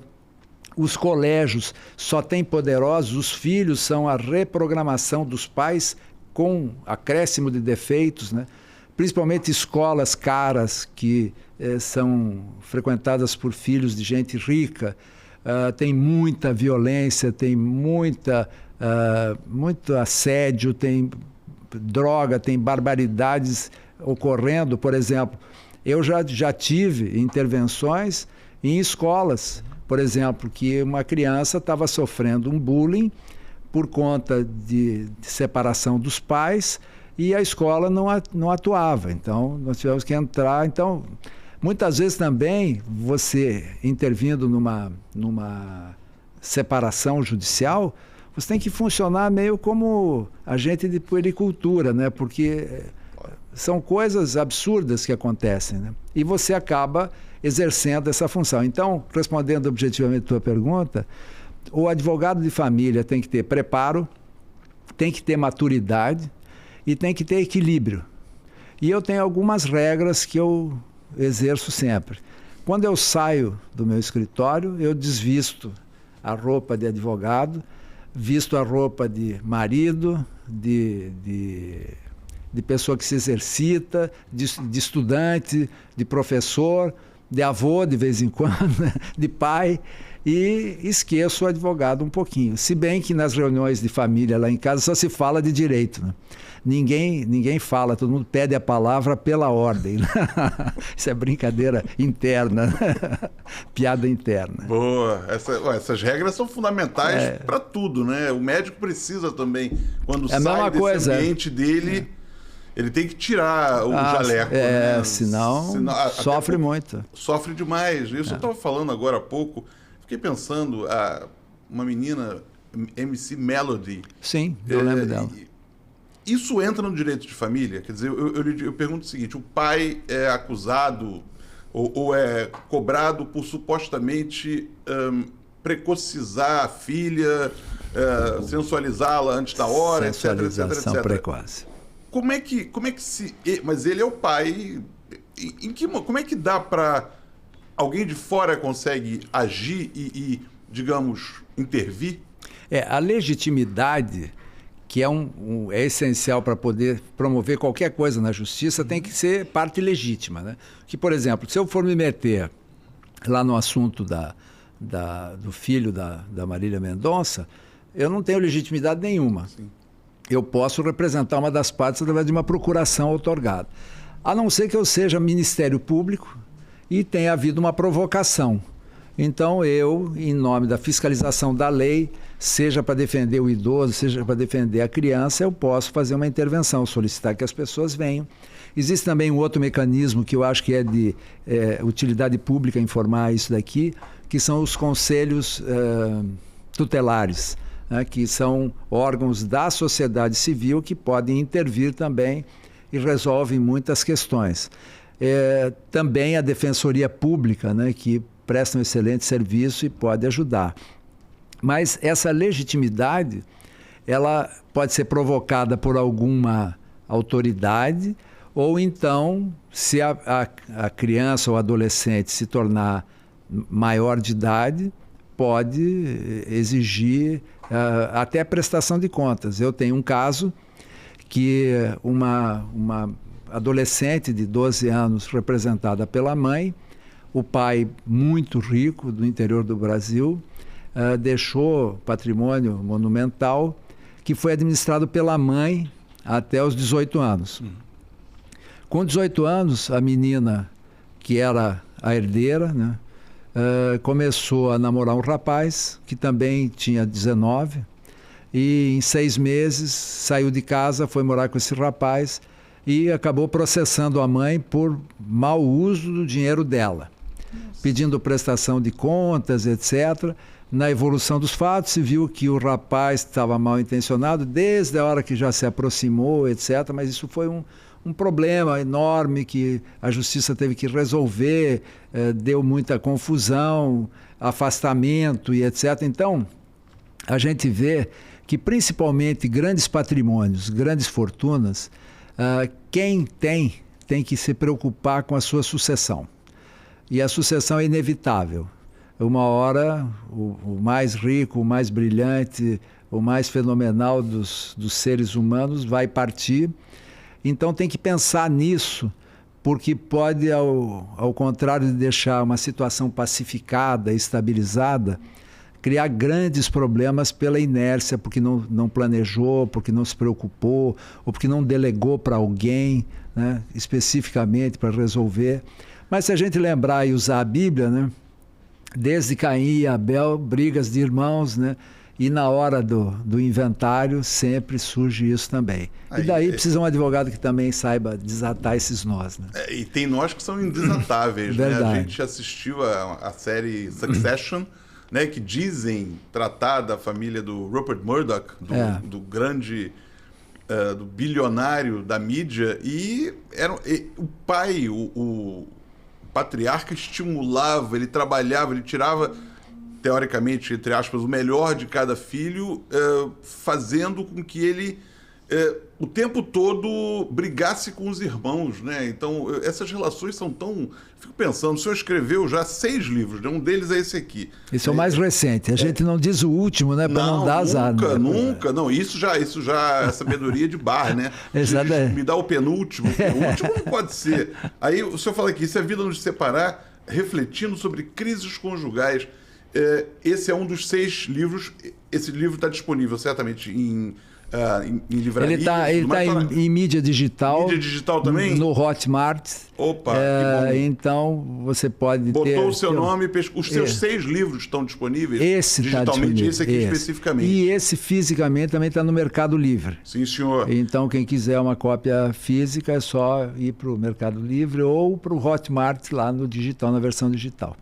Os colégios só têm poderosos, os filhos são a reprogramação dos pais com acréscimo de defeitos, né? Principalmente escolas caras que são frequentadas por filhos de gente rica. tem muita violência, tem muito assédio, tem droga, tem barbaridades ocorrendo. Por exemplo, eu já tive intervenções em escolas, por exemplo, que uma criança estava sofrendo um bullying por conta de separação dos pais e a escola não atuava. Então, nós tivemos que entrar. Então, muitas vezes também, você intervindo numa separação judicial, você tem que funcionar meio como agente de puericultura, né? Porque são coisas absurdas que acontecem, né? E você acaba exercendo essa função. Então, respondendo objetivamente a tua pergunta, o advogado de família tem que ter preparo, tem que ter maturidade e tem que ter equilíbrio. E eu tenho algumas regras que eu exerço sempre. Quando eu saio do meu escritório, eu desvisto a roupa de advogado, visto a roupa de marido, de pessoa que se exercita, de estudante, de professor, de avô de vez em quando, de pai, e esqueço o advogado um pouquinho. Se bem que nas reuniões de família lá em casa só se fala de direito, né? Ninguém fala, todo mundo pede a palavra pela ordem. Isso é brincadeira interna, piada interna. Boa, essas regras são fundamentais para tudo, né? O médico precisa também, quando sai desse ambiente dele, ele tem que tirar o jaleco. Né? Senão sofre muito. Sofre demais. Eu só estava falando agora há pouco, fiquei pensando, uma menina, MC Melody. Sim, eu lembro dela. Isso entra no direito de família? Quer dizer, eu pergunto o seguinte, o pai é acusado ou é cobrado por supostamente precocizar a filha, sensualizá-la antes da hora, etc, etc. Precoce. Como é que se... Mas ele é o pai. Como é que dá para... Alguém de fora consegue agir e, digamos, intervir? A legitimidade, que é essencial para poder promover qualquer coisa na justiça, tem que ser parte legítima, né? Que, por exemplo, se eu for me meter lá no assunto do filho da Marília Mendonça, eu não tenho legitimidade nenhuma. Sim. Eu posso representar uma das partes através de uma procuração outorgada. A não ser que eu seja Ministério Público e tenha havido uma provocação. Então eu, em nome da fiscalização da lei, seja para defender o idoso, seja para defender a criança, eu posso fazer uma intervenção, solicitar que as pessoas venham. Existe também um outro mecanismo que eu acho que é de utilidade pública informar isso daqui, que são os conselhos tutelares, né, que são órgãos da sociedade civil que podem intervir também e resolvem muitas questões. Também a Defensoria Pública, né, que presta um excelente serviço e pode ajudar. Mas essa legitimidade, ela pode ser provocada por alguma autoridade, ou então, se a criança ou adolescente se tornar maior de idade, pode exigir até a prestação de contas. Eu tenho um caso que uma adolescente de 12 anos, representada pela mãe, o pai muito rico do interior do Brasil, deixou patrimônio monumental que foi administrado pela mãe até os 18 anos. Com 18 anos, a menina, que era a herdeira, né, começou a namorar um rapaz que também tinha 19 e em 6 meses saiu de casa, foi morar com esse rapaz e acabou processando a mãe por mau uso do dinheiro dela, pedindo prestação de contas, etc. Na evolução dos fatos, se viu que o rapaz estava mal intencionado desde a hora que já se aproximou, etc. Mas isso foi um problema enorme que a justiça teve que resolver, deu muita confusão, afastamento e etc. Então, a gente vê que principalmente grandes patrimônios, grandes fortunas, quem tem que se preocupar com a sua sucessão. E a sucessão é inevitável. Uma hora, o mais rico, o mais brilhante, o mais fenomenal dos seres humanos vai partir. Então tem que pensar nisso porque pode, ao contrário de deixar uma situação pacificada, estabilizada, criar grandes problemas pela inércia, porque não planejou, porque não se preocupou, ou porque não delegou para alguém, né, especificamente para resolver. Mas se a gente lembrar e usar a Bíblia, né, desde Caim e Abel, brigas de irmãos, né, e na hora do inventário sempre surge isso também. E daí precisa um advogado que também saiba desatar esses nós. Né? E tem nós que são indesatáveis. Né? A gente assistiu a série Succession, né, que dizem tratar da família do Rupert Murdoch, do grande, do bilionário da mídia, e o pai, o patriarca estimulava, ele trabalhava, ele tirava, teoricamente, entre aspas, o melhor de cada filho, fazendo com que ele o tempo todo brigasse com os irmãos, né? Então, essas relações são tão... Fico pensando, o senhor escreveu já 6 livros, né? Um deles é esse aqui. Esse é o mais recente. A gente não diz o último, né? Para não dar azar. Nunca. Não, isso já é sabedoria de bar, né? Exatamente. Me dá o penúltimo. O último não pode ser. Aí o senhor fala aqui, se a vida nos separar, refletindo sobre crises conjugais. Esse é um dos 6 livros. Esse livro está disponível certamente em livraria. Ele está em mídia digital. Mídia digital também? No Hotmart. Opa, que bom. Então você pode Botou o seu nome, os seus 6 livros estão disponíveis? Esse está disponível. Esse aqui especificamente. E esse fisicamente também está no Mercado Livre. Sim, senhor. Então quem quiser uma cópia física é só ir para o Mercado Livre ou para o Hotmart lá no digital, na versão digital.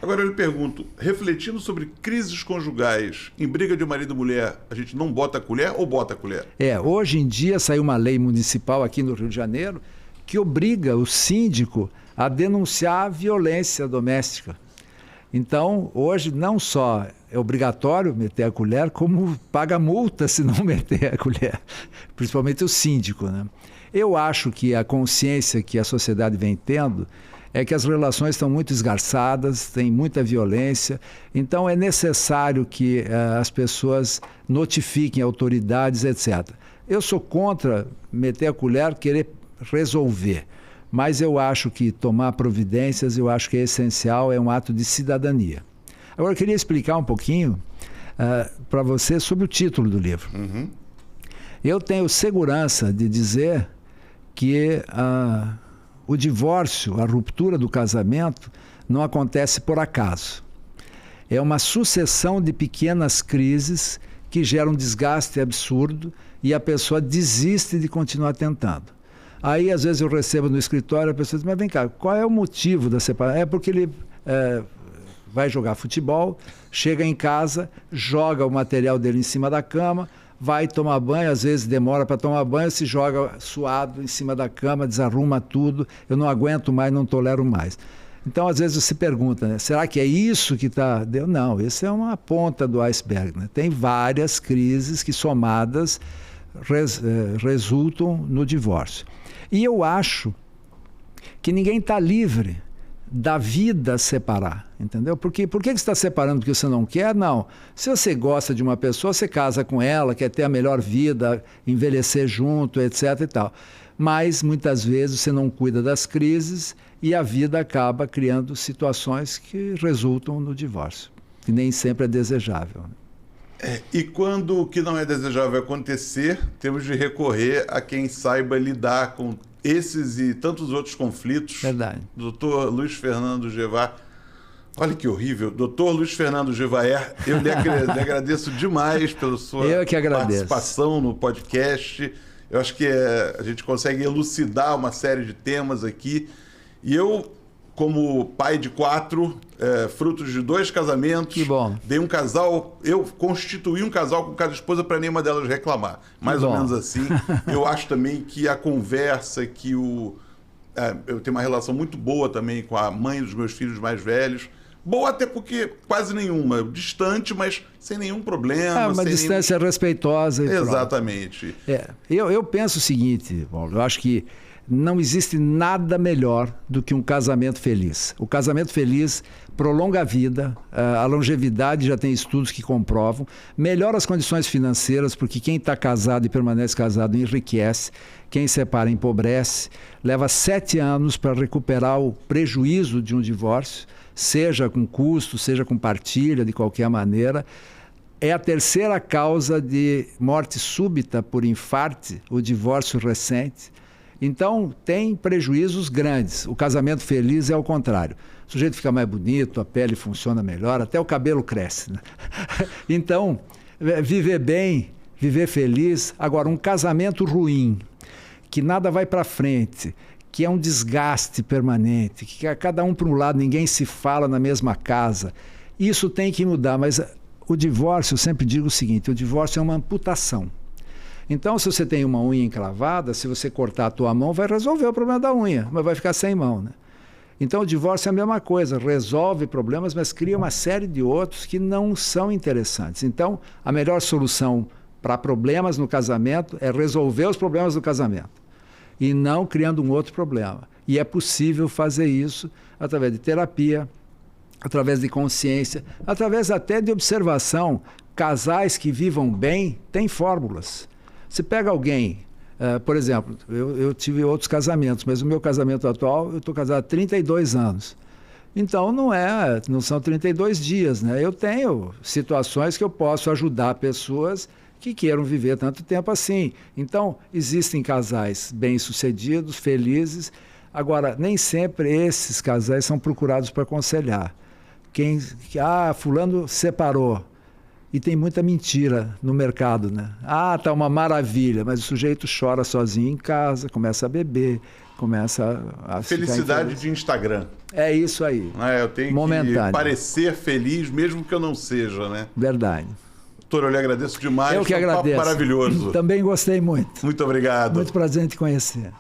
Agora eu lhe pergunto, refletindo sobre crises conjugais, em briga de marido e mulher, a gente não bota a colher ou bota a colher? Hoje em dia saiu uma lei municipal aqui no Rio de Janeiro que obriga o síndico a denunciar a violência doméstica. Então, hoje não só é obrigatório meter a colher, como paga multa se não meter a colher, principalmente o síndico, né? Eu acho que a consciência que a sociedade vem tendo é que as relações estão muito esgarçadas, tem muita violência, então é necessário que as pessoas notifiquem autoridades, etc. Eu sou contra meter a colher, querer resolver, mas eu acho que tomar providências, eu acho que é essencial, é um ato de cidadania. Agora eu queria explicar um pouquinho para você sobre o título do livro. Uhum. Eu tenho segurança de dizer que o divórcio, a ruptura do casamento, não acontece por acaso. É uma sucessão de pequenas crises que geram um desgaste absurdo e a pessoa desiste de continuar tentando. Aí, às vezes, eu recebo no escritório, a pessoa diz, mas vem cá, qual é o motivo da separação? É porque ele vai jogar futebol, chega em casa, joga o material dele em cima da cama, vai tomar banho, às vezes demora para tomar banho, se joga suado em cima da cama, desarruma tudo, eu não aguento mais, não tolero mais. Então, às vezes você pergunta, né, será que é isso que está... Não, isso é uma ponta do iceberg, né? Tem várias crises que somadas resultam no divórcio. E eu acho que ninguém está livre da vida separar, entendeu? Por que você está separando porque você não quer? Não. Se você gosta de uma pessoa, você casa com ela, quer ter a melhor vida, envelhecer junto, etc. e tal. Mas, muitas vezes, você não cuida das crises e a vida acaba criando situações que resultam no divórcio, que nem sempre é desejável. E quando o que não é desejável acontecer, temos de recorrer a quem saiba lidar com esses e tantos outros conflitos. Verdade. Dr. Luiz Fernando Gevar. Olha que horrível. Dr. Luiz Fernando Gevaer, eu lhe agradeço demais pela sua participação no podcast. Eu acho que a gente consegue elucidar uma série de temas aqui. E eu, como pai de 4, frutos de 2 casamentos, que bom. Eu constituí um casal com cada esposa para nenhuma delas reclamar. Mais ou menos assim. Eu acho também que a conversa, que eu tenho uma relação muito boa também com a mãe dos meus filhos mais velhos. Boa até porque quase nenhuma. Distante, mas sem nenhum problema. Uma distância respeitosa. E exatamente. Eu penso o seguinte, Paulo, eu acho que não existe nada melhor do que um casamento feliz. O casamento feliz prolonga a vida, a longevidade já tem estudos que comprovam, melhora as condições financeiras, porque quem está casado e permanece casado enriquece, quem separa empobrece, leva 7 anos para recuperar o prejuízo de um divórcio, seja com custo, seja com partilha, de qualquer maneira. É a terceira causa de morte súbita por infarte, o divórcio recente. Então, tem prejuízos grandes. O casamento feliz é ao contrário. O sujeito fica mais bonito, a pele funciona melhor, até o cabelo cresce, né? Então, viver bem, viver feliz. Agora, um casamento ruim, que nada vai para frente, que é um desgaste permanente, que cada um para um lado, ninguém se fala na mesma casa. Isso tem que mudar, mas o divórcio, eu sempre digo o seguinte, o divórcio é uma amputação. Então, se você tem uma unha encravada, se você cortar a tua mão, vai resolver o problema da unha, mas vai ficar sem mão, né? Então, o divórcio é a mesma coisa, resolve problemas, mas cria uma série de outros que não são interessantes. Então, a melhor solução para problemas no casamento é resolver os problemas do casamento e não criando um outro problema. E é possível fazer isso através de terapia, através de consciência, através até de observação. Casais que vivam bem têm fórmulas. Você pega alguém, por exemplo, eu tive outros casamentos, mas o meu casamento atual, eu estou casado há 32 anos. Então, não são 32 dias, né? Eu tenho situações que eu posso ajudar pessoas que queiram viver tanto tempo assim. Então, existem casais bem-sucedidos, felizes. Agora, nem sempre esses casais são procurados para aconselhar. Fulano separou. E tem muita mentira no mercado, né? Tá uma maravilha, mas o sujeito chora sozinho em casa, começa a beber, começa a felicidade de Instagram. É isso aí. Eu tenho que parecer feliz, mesmo que eu não seja, né? Verdade. Doutor, eu lhe agradeço demais. Eu que agradeço. Papo maravilhoso. Também gostei muito. Muito obrigado. Muito prazer em te conhecer.